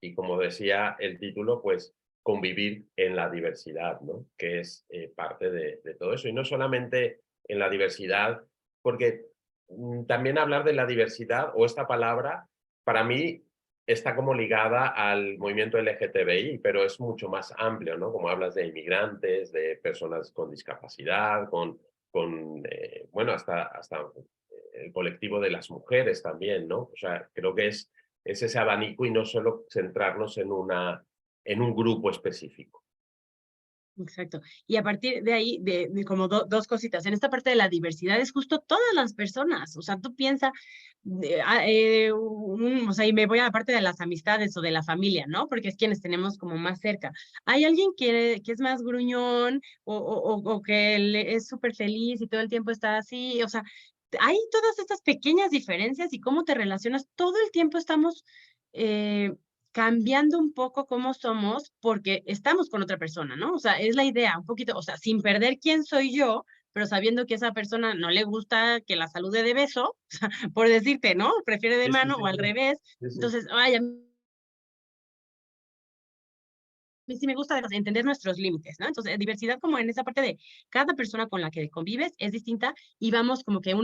Y como decía el título, pues convivir en la diversidad, ¿no? Que es parte de todo eso. Y no solamente en la diversidad, porque también hablar de la diversidad o esta palabra, para mí está como ligada al movimiento LGTBI, pero es mucho más amplio, ¿no? Como hablas de inmigrantes, de personas con discapacidad, bueno, hasta el colectivo de las mujeres también, ¿no? O sea, creo que es ese abanico y no solo centrarnos en un grupo específico. exacto. Y a partir de ahí, de como dos cositas. En esta parte de la diversidad es justo todas las personas. O sea, tú piensas, o sea, y me voy a la parte de las amistades o de la familia, ¿no? Porque es quienes tenemos como más cerca. Hay alguien que es más gruñón o que es súper feliz y todo el tiempo está así. O sea, hay todas estas pequeñas diferencias y cómo te relacionas. Todo el tiempo estamos cambiando un poco cómo somos porque estamos con otra persona, ¿no? O sea, es la idea, un poquito, o sea, sin perder quién soy yo, pero sabiendo que a esa persona no le gusta que la salude de beso, por decirte, ¿no? Prefiere de Sí, sí, mano sí, o al sí. revés. Sí, sí. Entonces, ay, a mí sí me gusta entender nuestros límites, ¿no? Entonces, diversidad como en esa parte de cada persona con la que convives es distinta y vamos como que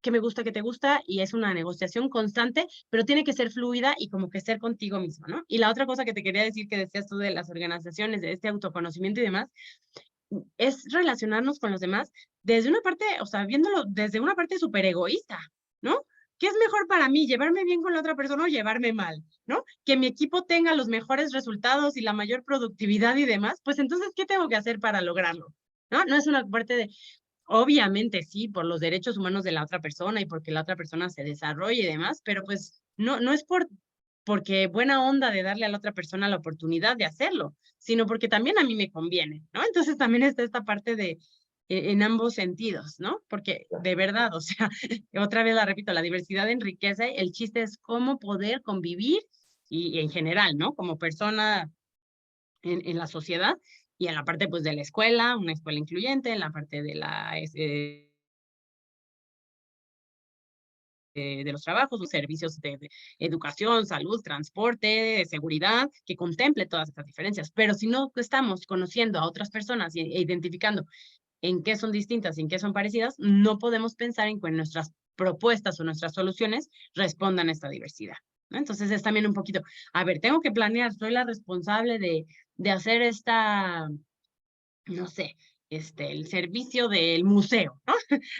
que me gusta, que te gusta, y es una negociación constante, pero tiene que ser fluida y como que ser contigo mismo, ¿no? Y la otra cosa que te quería decir que decías tú de las organizaciones, de este autoconocimiento y demás, es relacionarnos con los demás desde una parte, o sea, viéndolo desde una parte súper egoísta, ¿no? ¿Qué es mejor para mí, llevarme bien con la otra persona o llevarme mal, ¿no? Que mi equipo tenga los mejores resultados y la mayor productividad y demás, pues entonces, ¿qué tengo que hacer para lograrlo? ¿No? No es una parte de, obviamente sí, por los derechos humanos de la otra persona y porque la otra persona se desarrolle y demás, pero pues no es porque buena onda de darle a la otra persona la oportunidad de hacerlo, sino porque también a mí me conviene, ¿no? Entonces también está esta parte de en ambos sentidos, ¿no? Porque de verdad, o sea, otra vez la repito, la diversidad enriquece, el chiste es cómo poder convivir y en general, ¿no? Como persona en la sociedad y en la parte pues de la escuela, una escuela incluyente, en la parte de de los trabajos, los servicios de educación, salud, transporte, seguridad, que contemple todas estas diferencias. Pero si no estamos conociendo a otras personas e identificando en qué son distintas y en qué son parecidas, no podemos pensar en que nuestras propuestas o nuestras soluciones respondan a esta diversidad. ¿no? Entonces es también un poquito, a ver, tengo que planear, soy la responsable de hacer esta, no sé, el servicio del museo, ¿no?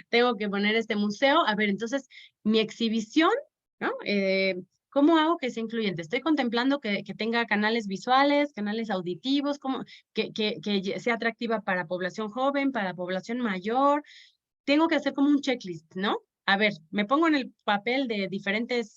Tengo que poner este museo. A ver, entonces, mi exhibición, ¿no? ¿Cómo hago que sea incluyente? Estoy contemplando que tenga canales visuales, canales auditivos, que sea atractiva para población joven, para población mayor. Tengo que hacer como un checklist, ¿no? A ver, me pongo en el papel de diferentes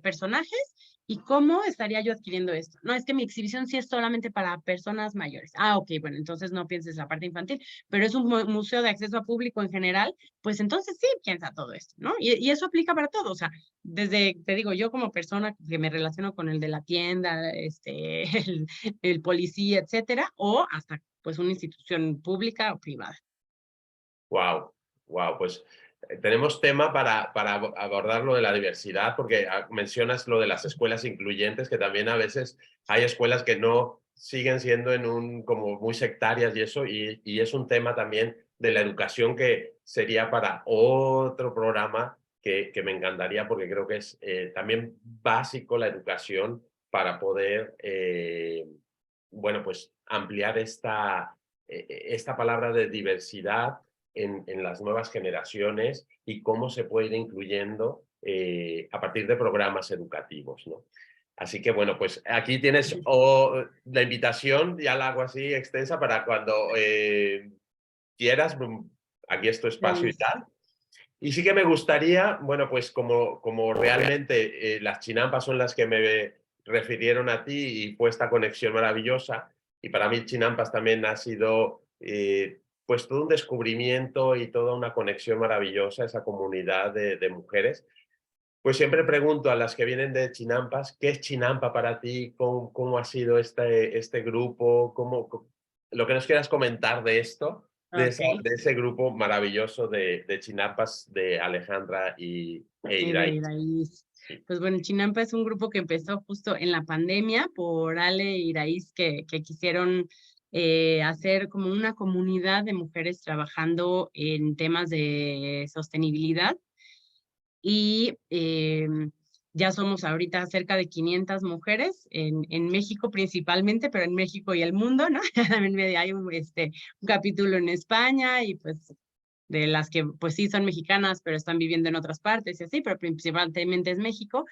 personajes y cómo estaría yo adquiriendo esto. No, es que mi exhibición sí es solamente para personas mayores. Ah, ok, bueno, entonces no pienses la parte infantil, pero es un museo de acceso a público en general, pues entonces sí piensa todo esto, ¿no? Y eso aplica para todo, o sea, desde, te digo, yo como persona que me relaciono con el de la tienda, el policía, etcétera, o hasta pues una institución pública o privada. Wow, wow, pues tenemos tema para abordar lo de la diversidad, porque mencionas lo de las escuelas incluyentes, que también a veces hay escuelas que no siguen siendo como muy sectarias y eso, y es un tema también de la educación que sería para otro programa que me encantaría, porque creo que es también básico la educación para poder, bueno, pues ampliar esta palabra de diversidad en las nuevas generaciones y cómo se puede ir incluyendo a partir de programas educativos, ¿no? Así que bueno, pues aquí tienes la invitación, ya la hago así extensa para cuando quieras, aquí es tu espacio y Feliz. tal. Y sí que me gustaría, bueno, pues como realmente las chinampas son las que me refirieron a ti y fue esta conexión maravillosa, y para mí chinampas también ha sido pues todo un descubrimiento y toda una conexión maravillosa, esa comunidad de mujeres. Pues siempre pregunto a las que vienen de Chinampas, ¿qué es Chinampa para ti? ¿Cómo ha sido este grupo? Lo que nos quieras comentar de esto, Ok. de ese grupo maravilloso de Chinampas de Alejandra e Y de Iraí. Iraíz. Sí. Pues bueno, Chinampa es un grupo que empezó justo en la pandemia por Ale e Iraíz que quisieron hacer como una comunidad de mujeres trabajando en temas de sostenibilidad y ya somos ahorita cerca de 500 mujeres en México principalmente, pero en México y el mundo, ¿no? También hay un capítulo en España y pues de las que pues sí son mexicanas, pero están viviendo en otras partes y así, pero principalmente es México.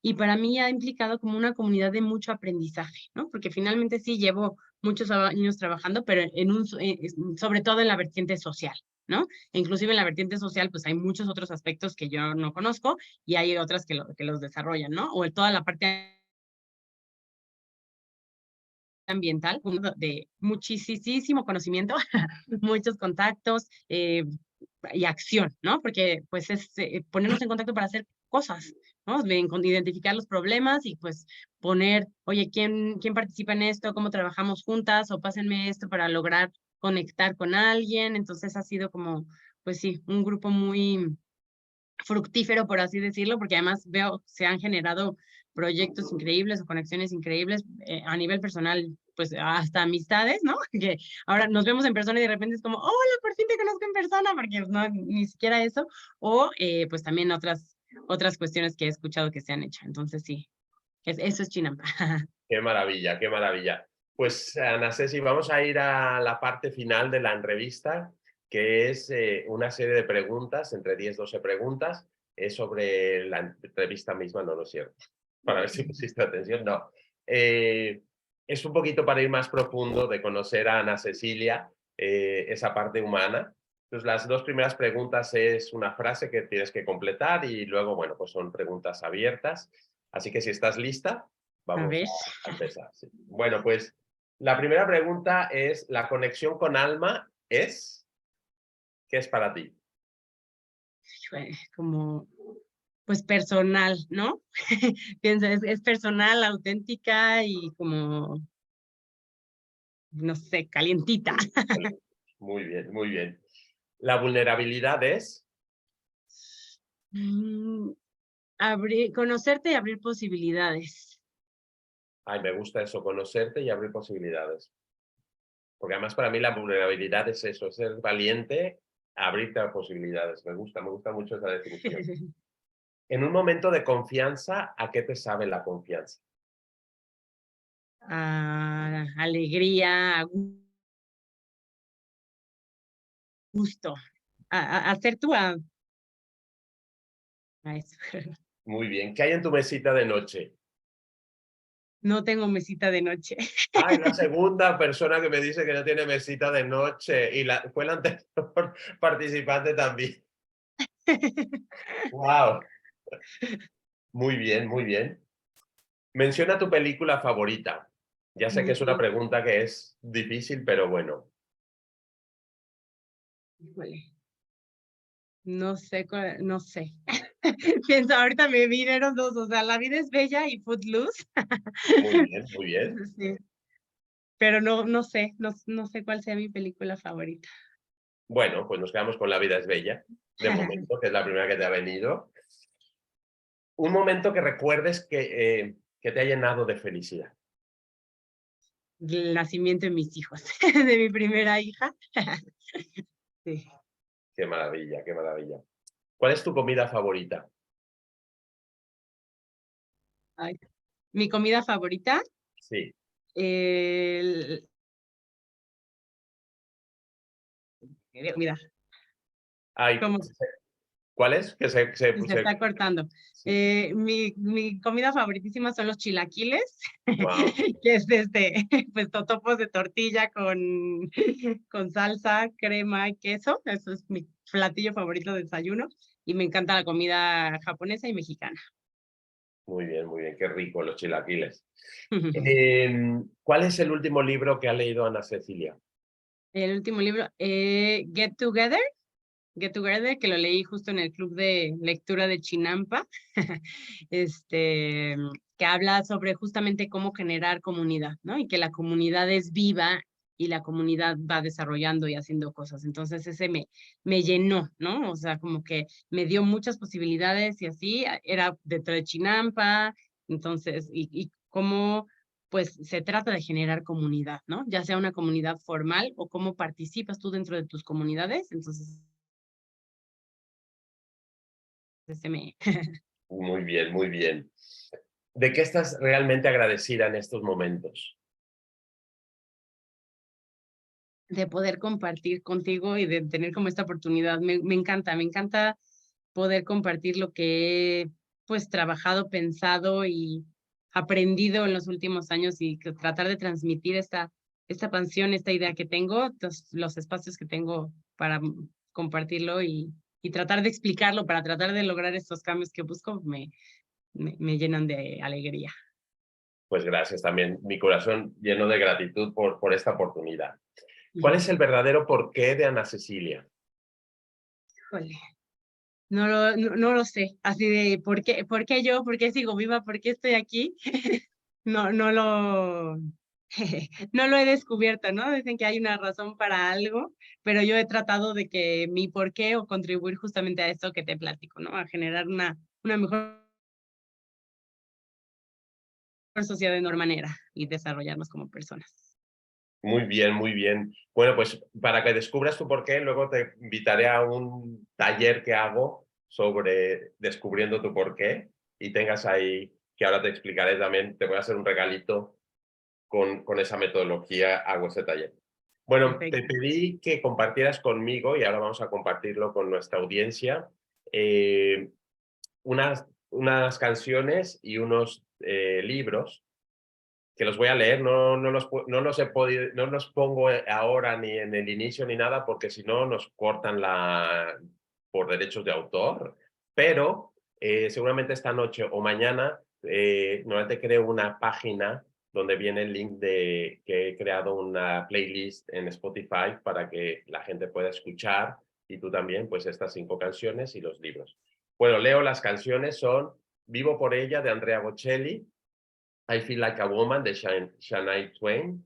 Y para mí ha implicado como una comunidad de mucho aprendizaje, ¿no? Porque finalmente sí llevo muchos años trabajando, pero sobre todo en la vertiente social, ¿no? E inclusive en la vertiente social, pues hay muchos otros aspectos que yo no conozco y hay otras que los desarrollan, ¿no? O toda la parte ambiental, de muchísimo conocimiento, muchos contactos, y acción, ¿no? Porque pues es ponernos en contacto para hacer cosas, ¿no? Identificar los problemas y pues poner, oye, ¿quién participa en esto? ¿Cómo trabajamos juntas? O pásenme esto para lograr conectar con alguien. Entonces ha sido como, pues sí, un grupo muy fructífero, por así decirlo, porque además veo se han generado proyectos increíbles o conexiones increíbles a nivel personal, pues hasta amistades, ¿no? Que ahora nos vemos en persona y de repente es como, hola, por fin te conozco en persona, porque no, ni siquiera eso, o pues también otras cuestiones que he escuchado que se han hecho. Entonces sí, eso es Chinampa. Qué maravilla, qué maravilla. Pues Ana Ceci, vamos a ir a la parte final de la entrevista, que es una serie de preguntas, entre 10 12 preguntas, es sobre la entrevista misma, no, no es cierto, para ver si pusiste atención, no. Es un poquito para ir más profundo, de conocer a Ana Cecilia, esa parte humana. Entonces, las dos primeras preguntas es una frase que tienes que completar y luego, bueno, pues son preguntas abiertas. Así que si estás lista, A vamos ver, a empezar. Sí. Bueno, pues la primera pregunta es, ¿la conexión con alma es? ¿Qué es para ti? como pues personal, ¿no? Pienso, es personal, auténtica y como, no sé, calientita. Vale. Muy bien, muy bien. ¿La vulnerabilidad es? Mm, conocerte y abrir posibilidades. Ay, me gusta eso, conocerte y abrir posibilidades. Porque además para mí la vulnerabilidad es eso, es ser valiente, abrirte a posibilidades. Me gusta mucho esa definición. En un momento de confianza, ¿a qué te sabe la confianza? Alegría, a gusto, a ser tú, a eso. Muy bien. ¿Qué hay en tu mesita de noche? No tengo mesita de noche. Ay, la segunda persona que me dice que no tiene mesita de noche y fue la anterior participante también. Wow, muy bien, muy bien. Menciona tu película favorita. Ya sé que es una Mm, pregunta que es difícil, pero bueno. híjole, no sé, no sé. Pienso, ahorita me vinieron dos, o sea, La vida es bella y Footloose. Muy bien, muy bien. Sí, pero no sé, no sé cuál sea mi película favorita. Bueno, pues nos quedamos con La vida es bella, de momento, que es la primera que te ha venido. Un momento que recuerdes que te ha llenado de felicidad. El nacimiento de mis hijos, de mi primera hija. Sí. Qué maravilla, qué maravilla. ¿Cuál es tu comida favorita? Ay, mi comida favorita, Sí. el comida, Ay, como ¿cuál es? Que se está cortando. sí. Mi comida favoritísima son los chilaquiles, Wow, que es, pues, totopos de tortilla con salsa, crema y queso. Eso es mi platillo favorito de desayuno, y me encanta la comida japonesa y mexicana. muy bien, qué rico los chilaquiles. ¿Cuál es el último libro que ha leído Ana Cecilia? El último libro, Get Together, que lo leí justo en el club de lectura de Chinampa, que habla sobre justamente cómo generar comunidad, ¿no? Y que la comunidad es viva y la comunidad va desarrollando y haciendo cosas. Entonces ese me llenó, ¿no? O sea, como que me dio muchas posibilidades y así, era dentro de Chinampa, entonces, y cómo pues se trata de generar comunidad, ¿no? Ya sea una comunidad formal o cómo participas tú dentro de tus comunidades. Entonces ese me, Muy bien, muy bien. ¿De qué estás realmente agradecida en estos momentos? de poder compartir contigo y de tener como esta oportunidad. Me encanta poder compartir lo que he pues trabajado, pensado y aprendido en los últimos años, y que tratar de transmitir esta pasión, esta idea que tengo, los espacios que tengo para compartirlo y tratar de explicarlo para tratar de lograr estos cambios que busco, me llenan de alegría. Pues gracias también. Mi corazón lleno de gratitud por esta oportunidad. ¿Cuál es el verdadero porqué de Ana Cecilia? Híjole. No lo sé, así de, por qué yo? ¿Por qué sigo viva? ¿Por qué estoy aquí? No no lo he descubierto, ¿no? Dicen que hay una razón para algo, pero yo he tratado de que mi por qué o contribuir justamente a esto que te platico, ¿no? A generar una mejor sociedad de mejor manera y desarrollarnos como personas. Muy bien, muy bien. Bueno, pues para que descubras tu porqué, luego te invitaré a un taller que hago sobre descubriendo tu porqué y tengas ahí, que ahora te explicaré también, te voy a hacer un regalito con esa metodología, hago ese taller. Bueno, te Perfecto. pedí que compartieras conmigo, y ahora vamos a compartirlo con nuestra audiencia, eh, unas canciones y unos libros que los voy a leer. No los pongo ahora ni en el inicio ni nada, porque si no nos cortan por derechos de autor, pero seguramente esta noche o mañana normalmente creo una página donde viene el link de que he creado una playlist en Spotify para que la gente pueda escuchar, y tú también, pues estas 5 canciones y los libros. Bueno, leo las canciones, son Vivo por ella de Andrea Bocelli, I Feel Like a Woman de Shania Twain.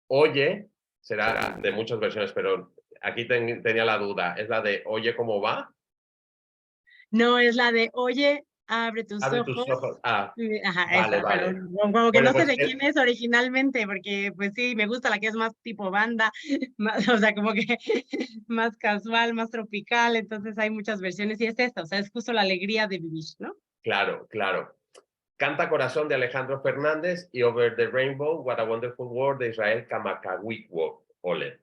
Oye, será de muchas versiones, pero aquí tenía la duda. ¿Es la de Oye cómo va? No, es la de, oye, Abre tus Abre tus ojos. ojos. Ah, Ajá, vale, esa, pero vale. como que Bueno, no sé pues de quién es originalmente, porque pues sí, me gusta la que es más tipo banda, más, o sea, como que más casual, más tropical, entonces hay muchas versiones y es esta, o sea, es justo la alegría de vivir, ¿no? claro, claro. Canta Corazón de Alejandro Fernández y Over the Rainbow, What a Wonderful World de Israel Kamakawiwo Ole.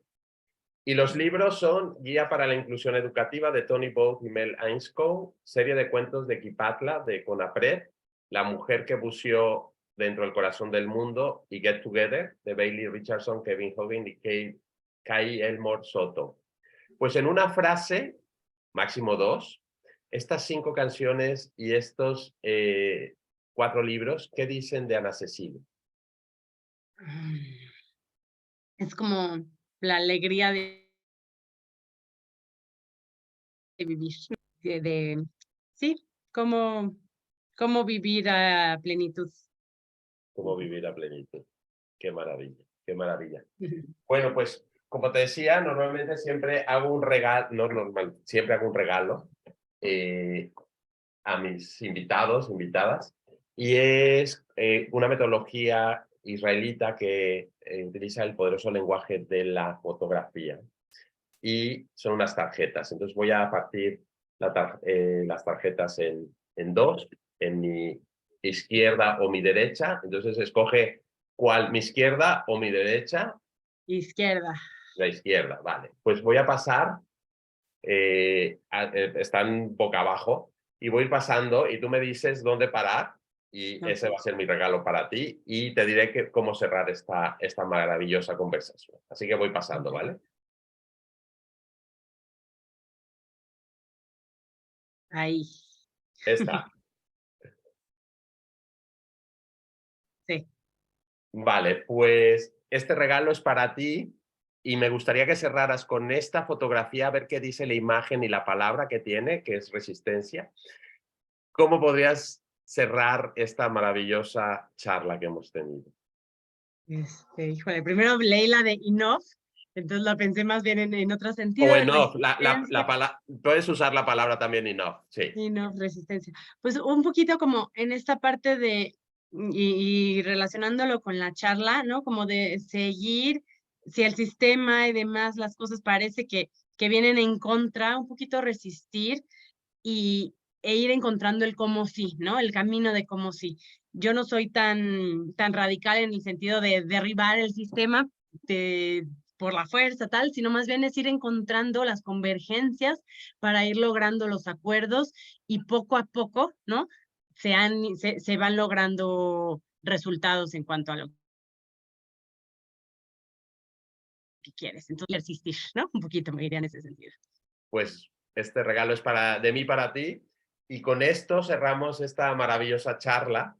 Y los libros son Guía para la Inclusión Educativa de Tony Bowles y Mel Ainscough, serie de cuentos de Kipatla de CONAPRED, La mujer que buceó dentro del corazón del mundo y Get Together de Bailey Richardson, Kevin Hogan y Kai Elmore Soto. Pues en una frase, máximo dos, estas 5 canciones y estos 4 libros, ¿qué dicen de Ana Cecilia? Es como la alegría de vivir, sí, cómo, cómo vivir a plenitud. ¿Cómo vivir a plenitud? Qué maravilla, qué maravilla. Bueno, pues como te decía, normalmente siempre hago un regalo, no normal, siempre hago un regalo eh, a mis invitados, invitadas, y es una metodología israelita que utiliza el poderoso lenguaje de la fotografía y son unas tarjetas. Entonces voy a partir las tarjetas en dos, en mi izquierda o mi derecha. Entonces escoge cuál, mi izquierda o mi derecha. Izquierda. La izquierda, vale. Pues voy a pasar, están boca abajo, y voy pasando y tú me dices dónde parar y ese va Ok. a ser mi regalo para ti y te diré cómo cerrar esta maravillosa conversación. Así que voy pasando, Ok. ¿vale? Ahí. Está. Sí. Vale, pues este regalo es para ti y me gustaría que cerraras con esta fotografía a ver qué dice la imagen y la palabra que tiene, que es resistencia. ¿Cómo podrías cerrar esta maravillosa charla que hemos tenido? Híjole, primero leí la de enough, entonces la pensé más bien en otro O sentido de enough, resistencia. puedes usar la palabra también enough, sí. Enough, resistencia. Pues un poquito como en esta parte de, y relacionándolo con la charla, ¿no? Como de seguir, si el sistema y demás, las cosas parece que vienen en contra, un poquito resistir e ir encontrando el cómo sí, ¿no? El camino de cómo sí. Yo no soy tan radical en el sentido de derribar el sistema por la fuerza, tal, sino más bien es ir encontrando las convergencias para ir logrando los acuerdos y poco a poco, ¿no? Se van logrando resultados en cuanto a lo que quieres. Entonces, persistir, ¿no? Un poquito me iría en ese sentido. Pues este regalo es de mí para ti. Y con esto cerramos esta maravillosa charla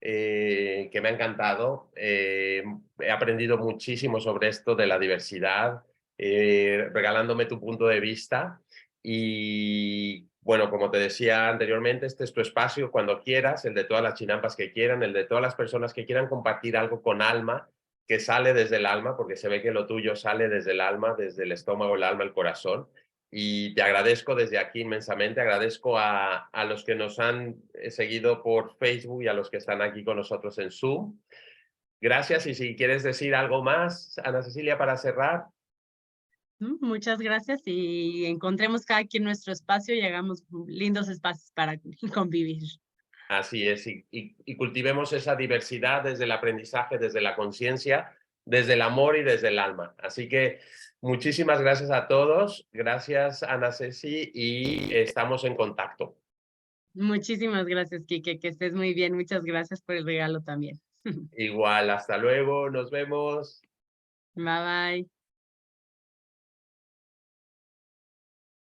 que me ha encantado. He aprendido muchísimo sobre esto de la diversidad, regalándome tu punto de vista. Y bueno, como te decía anteriormente, este es tu espacio cuando quieras, el de todas las chinampas que quieran, el de todas las personas que quieran compartir algo con alma, que sale desde el alma, porque se ve que lo tuyo sale desde el alma, desde el estómago, el alma, el corazón. Y te agradezco desde aquí inmensamente, agradezco a los que nos han seguido por Facebook y a los que están aquí con nosotros en Zoom. Gracias y si quieres decir algo más, Ana Cecilia, para cerrar. Muchas gracias y encontremos cada quien nuestro espacio y hagamos lindos espacios para convivir. Así es, y cultivemos esa diversidad desde el aprendizaje, desde la conciencia, desde el amor y desde el alma. Así que muchísimas gracias a todos, gracias Ana Ceci y estamos en contacto. Muchísimas gracias, Quique, que estés muy bien. Muchas gracias por el regalo también. Igual, hasta luego, nos vemos. Bye bye.